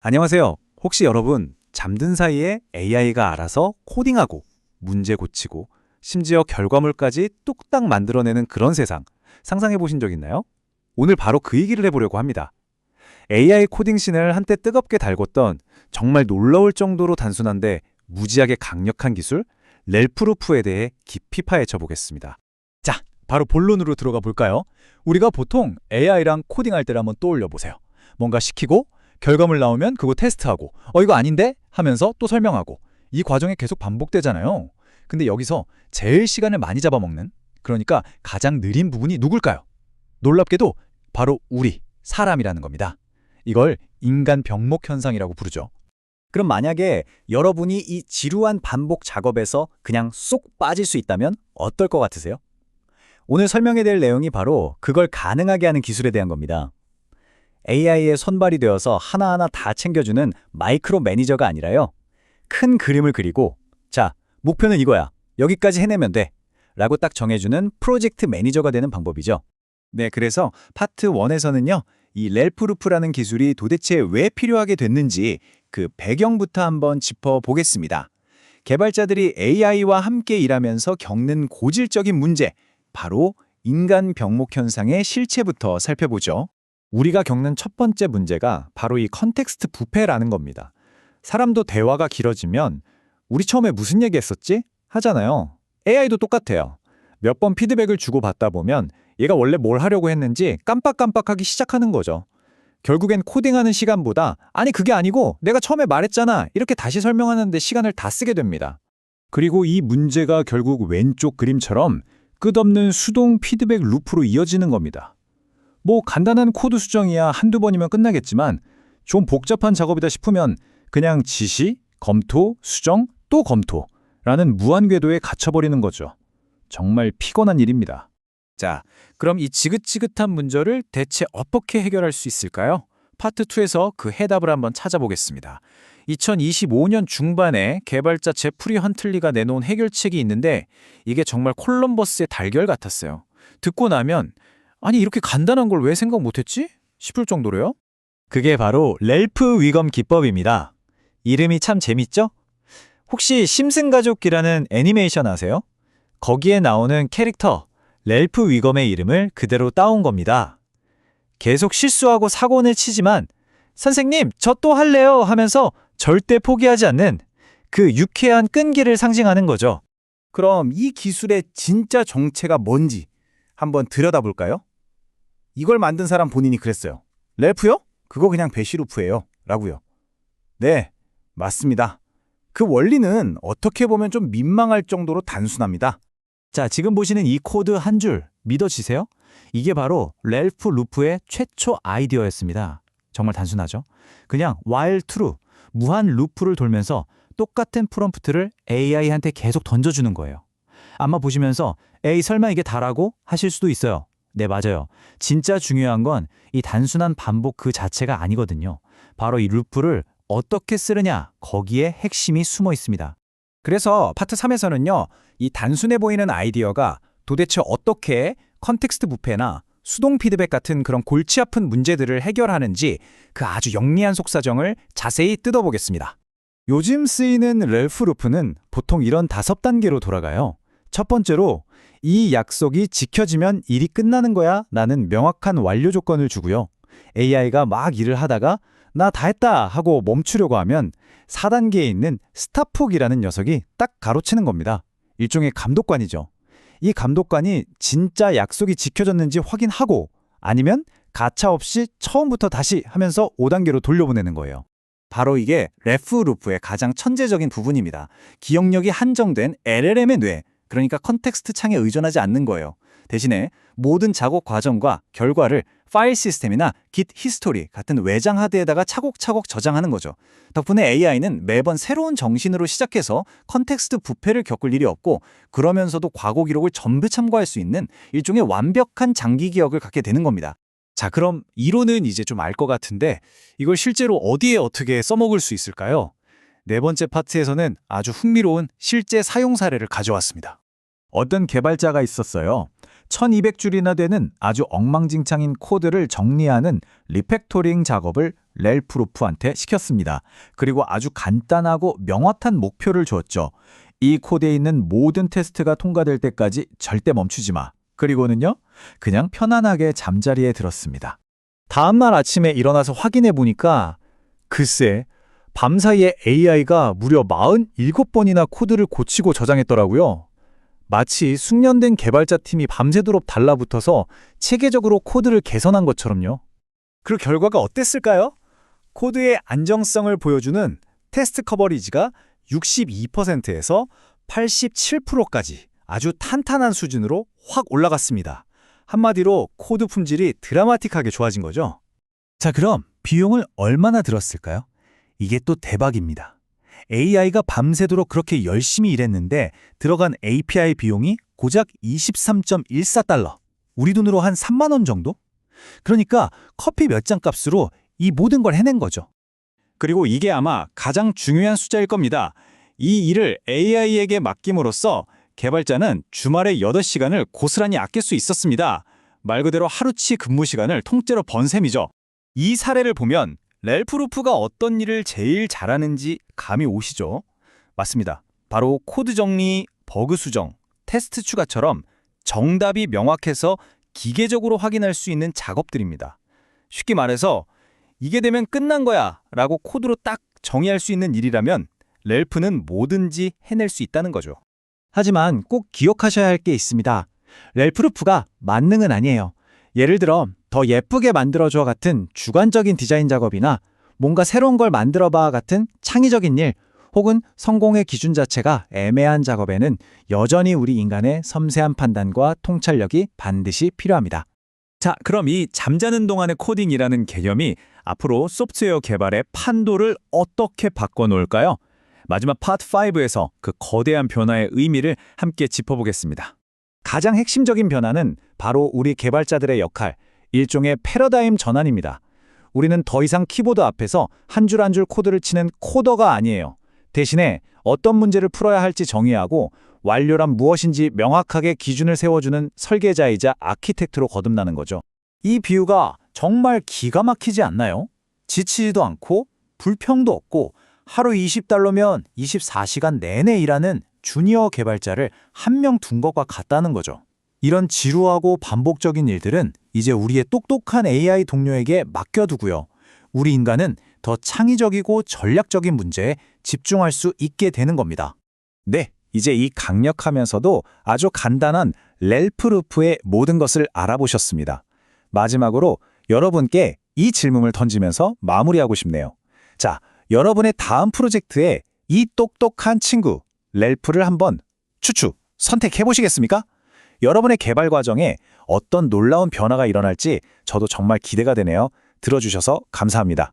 안녕하세요. 혹시 여러분 잠든 사이에 AI가 알아서 코딩하고 문제 고치고 심지어 결과물까지 뚝딱 만들어내는 그런 세상 상상해 보신 적 있나요? 오늘 바로 그 얘기를 해보려고 합니다. AI 코딩신을 한때 뜨겁게 달궜던 정말 놀라울 정도로 단순한데 무지하게 강력한 기술 렐프루프에 대해 깊이 파헤쳐 보겠습니다. 자, 바로 본론으로 들어가 볼까요? 우리가 보통 AI랑 코딩할 때를 한번 떠올려 보세요. 뭔가 시키고 결과물 나오면 그거 테스트하고 이거 아닌데? 하면서 또 설명하고 이 과정이 계속 반복되잖아요. 근데 여기서 제일 시간을 많이 잡아먹는, 그러니까 가장 느린 부분이 누굴까요? 놀랍게도 바로 우리, 사람이라는 겁니다. 이걸 인간 병목 현상이라고 부르죠. 그럼 만약에 여러분이 이 지루한 반복 작업에서 그냥 쏙 빠질 수 있다면 어떨 것 같으세요? 오늘 설명해 드릴 내용이 바로 그걸 가능하게 하는 기술에 대한 겁니다. AI에 선발이 되어서 하나하나 다 챙겨주는 마이크로 매니저가 아니라요. 큰 그림을 그리고 자, 목표는 이거야. 여기까지 해내면 돼. 라고 딱 정해주는 프로젝트 매니저가 되는 방법이죠. 네, 그래서 파트 1에서는요. 이 렐프루프라는 기술이 도대체 왜 필요하게 됐는지 그 배경부터 한번 짚어보겠습니다. 개발자들이 AI와 함께 일하면서 겪는 고질적인 문제, 바로 인간 병목 현상의 실체부터 살펴보죠. 우리가 겪는 첫 번째 문제가 바로 이 컨텍스트 부패라는 겁니다. 사람도 대화가 길어지면 우리 처음에 무슨 얘기했었지? 하잖아요. AI도 똑같아요. 몇 번 피드백을 주고받다 보면 얘가 원래 뭘 하려고 했는지 깜빡깜빡하기 시작하는 거죠. 결국엔 코딩하는 시간보다 아니 그게 아니고 내가 처음에 말했잖아 이렇게 다시 설명하는데 시간을 다 쓰게 됩니다. 그리고 이 문제가 결국 왼쪽 그림처럼 끝없는 수동 피드백 루프로 이어지는 겁니다. 뭐 간단한 코드 수정이야 한두 번이면 끝나겠지만 좀 복잡한 작업이다 싶으면 그냥 지시, 검토, 수정, 또 검토라는 무한궤도에 갇혀버리는 거죠. 정말 피곤한 일입니다. 자, 그럼 이 지긋지긋한 문제를 대체 어떻게 해결할 수 있을까요? 파트 2에서 그 해답을 한번 찾아보겠습니다. 2025년 중반에 개발자 제프리 헌틀리가 내놓은 해결책이 있는데 이게 정말 콜럼버스의 달걀 같았어요. 듣고 나면 아니 이렇게 간단한 걸 왜 생각 못했지? 싶을 정도로요. 그게 바로 렐프 위검 기법입니다. 이름이 참 재밌죠? 혹시 심슨가족이라는 애니메이션 아세요? 거기에 나오는 캐릭터 렐프 위검의 이름을 그대로 따온 겁니다. 계속 실수하고 사고는 치지만 선생님 저 또 할래요 하면서 절대 포기하지 않는 그 유쾌한 끈기를 상징하는 거죠. 그럼 이 기술의 진짜 정체가 뭔지 한번 들여다볼까요? 이걸 만든 사람 본인이 그랬어요. 렐프요? 그거 그냥 배시루프예요. 라고요. 네, 맞습니다. 그 원리는 어떻게 보면 좀 민망할 정도로 단순합니다. 자, 지금 보시는 이 코드 한 줄 믿어지세요? 이게 바로 렐프 루프의 최초 아이디어였습니다. 정말 단순하죠? 그냥 while true, 무한 루프를 돌면서 똑같은 프롬프트를 AI한테 계속 던져주는 거예요. 아마 보시면서 에이 설마 이게 다라고 하실 수도 있어요. 네, 맞아요. 진짜 중요한 건 이 단순한 반복 그 자체가 아니거든요. 바로 이 루프를 어떻게 쓰느냐, 거기에 핵심이 숨어 있습니다. 그래서 파트 3에서는요. 이 단순해 보이는 아이디어가 도대체 어떻게 컨텍스트 부패나 수동 피드백 같은 그런 골치 아픈 문제들을 해결하는지 그 아주 영리한 속사정을 자세히 뜯어보겠습니다. 요즘 쓰이는 렐프루프는 보통 이런 5단계로 돌아가요. 첫 번째로 이 약속이 지켜지면 일이 끝나는 거야 라는 명확한 완료 조건을 주고요. AI가 막 일을 하다가 나 다 했다 하고 멈추려고 하면 4단계에 있는 스탑훅이라는 녀석이 딱 가로치는 겁니다. 일종의 감독관이죠. 이 감독관이 진짜 약속이 지켜졌는지 확인하고 아니면 가차없이 처음부터 다시 하면서 5단계로 돌려보내는 거예요. 바로 이게 렐프루프의 가장 천재적인 부분입니다. 기억력이 한정된 LLM의 뇌, 그러니까 컨텍스트 창에 의존하지 않는 거예요. 대신에 모든 작업 과정과 결과를 파일 시스템이나 Git 히스토리 같은 외장 하드에다가 차곡차곡 저장하는 거죠. 덕분에 AI는 매번 새로운 정신으로 시작해서 컨텍스트 부패를 겪을 일이 없고 그러면서도 과거 기록을 전부 참고할 수 있는 일종의 완벽한 장기 기억을 갖게 되는 겁니다. 자, 그럼 이론은 이제 좀 알 것 같은데 이걸 실제로 어디에 어떻게 써먹을 수 있을까요? 네 번째 파트에서는 아주 흥미로운 실제 사용 사례를 가져왔습니다. 어떤 개발자가 있었어요. 1200줄이나 되는 아주 엉망진창인 코드를 정리하는 리팩토링 작업을 렐프 루프한테 시켰습니다. 그리고 아주 간단하고 명확한 목표를 주었죠. 이 코드에 있는 모든 테스트가 통과될 때까지 절대 멈추지 마. 그리고는요, 그냥 편안하게 잠자리에 들었습니다. 다음날 아침에 일어나서 확인해 보니까 글쎄, 밤사이에 AI가 무려 47번이나 코드를 고치고 저장했더라고요. 마치 숙련된 개발자 팀이 밤새도록 달라붙어서 체계적으로 코드를 개선한 것처럼요. 그 결과가 어땠을까요? 코드의 안정성을 보여주는 테스트 커버리지가 62%에서 87%까지 아주 탄탄한 수준으로 확 올라갔습니다. 한마디로 코드 품질이 드라마틱하게 좋아진 거죠. 자, 그럼 비용을 얼마나 들었을까요? 이게 또 대박입니다. AI가 밤새도록 그렇게 열심히 일했는데 들어간 API 비용이 고작 23.14달러. 우리 돈으로 한 3만 원 정도? 그러니까 커피 몇 잔 값으로 이 모든 걸 해낸 거죠. 그리고 이게 아마 가장 중요한 숫자일 겁니다. 이 일을 AI에게 맡김으로써 개발자는 주말에 8시간을 고스란히 아낄 수 있었습니다. 말 그대로 하루치 근무 시간을 통째로 번 셈이죠. 이 사례를 보면 렐프 루프가 어떤 일을 제일 잘하는지 감이 오시죠? 맞습니다. 바로 코드 정리, 버그 수정, 테스트 추가처럼 정답이 명확해서 기계적으로 확인할 수 있는 작업들입니다. 쉽게 말해서 이게 되면 끝난 거야 라고 코드로 딱 정의할 수 있는 일이라면 렐프는 뭐든지 해낼 수 있다는 거죠. 하지만 꼭 기억하셔야 할 게 있습니다. 렐프 루프가 만능은 아니에요. 예를 들어 더 예쁘게 만들어줘 같은 주관적인 디자인 작업이나 뭔가 새로운 걸 만들어봐 같은 창의적인 일, 혹은 성공의 기준 자체가 애매한 작업에는 여전히 우리 인간의 섬세한 판단과 통찰력이 반드시 필요합니다. 자, 그럼 이 잠자는 동안의 코딩이라는 개념이 앞으로 소프트웨어 개발의 판도를 어떻게 바꿔놓을까요? 마지막 파트 5에서 그 거대한 변화의 의미를 함께 짚어보겠습니다. 가장 핵심적인 변화는 바로 우리 개발자들의 역할, 일종의 패러다임 전환입니다. 우리는 더 이상 키보드 앞에서 한 줄 한 줄 코드를 치는 코더가 아니에요. 대신에 어떤 문제를 풀어야 할지 정의하고 완료란 무엇인지 명확하게 기준을 세워주는 설계자이자 아키텍트로 거듭나는 거죠. 이 비유가 정말 기가 막히지 않나요? 지치지도 않고 불평도 없고 하루 20달러면 24시간 내내 일하는 주니어 개발자를 한 명 둔 것과 같다는 거죠. 이런 지루하고 반복적인 일들은 이제 우리의 똑똑한 AI 동료에게 맡겨두고요. 우리 인간은 더 창의적이고 전략적인 문제에 집중할 수 있게 되는 겁니다. 네, 이제 이 강력하면서도 아주 간단한 렐프 루프의 모든 것을 알아보셨습니다. 마지막으로 여러분께 이 질문을 던지면서 마무리하고 싶네요. 자, 여러분의 다음 프로젝트에 이 똑똑한 친구 렐프를 한번 선택해 보시겠습니까? 여러분의 개발 과정에 어떤 놀라운 변화가 일어날지 저도 정말 기대가 되네요. 들어주셔서 감사합니다.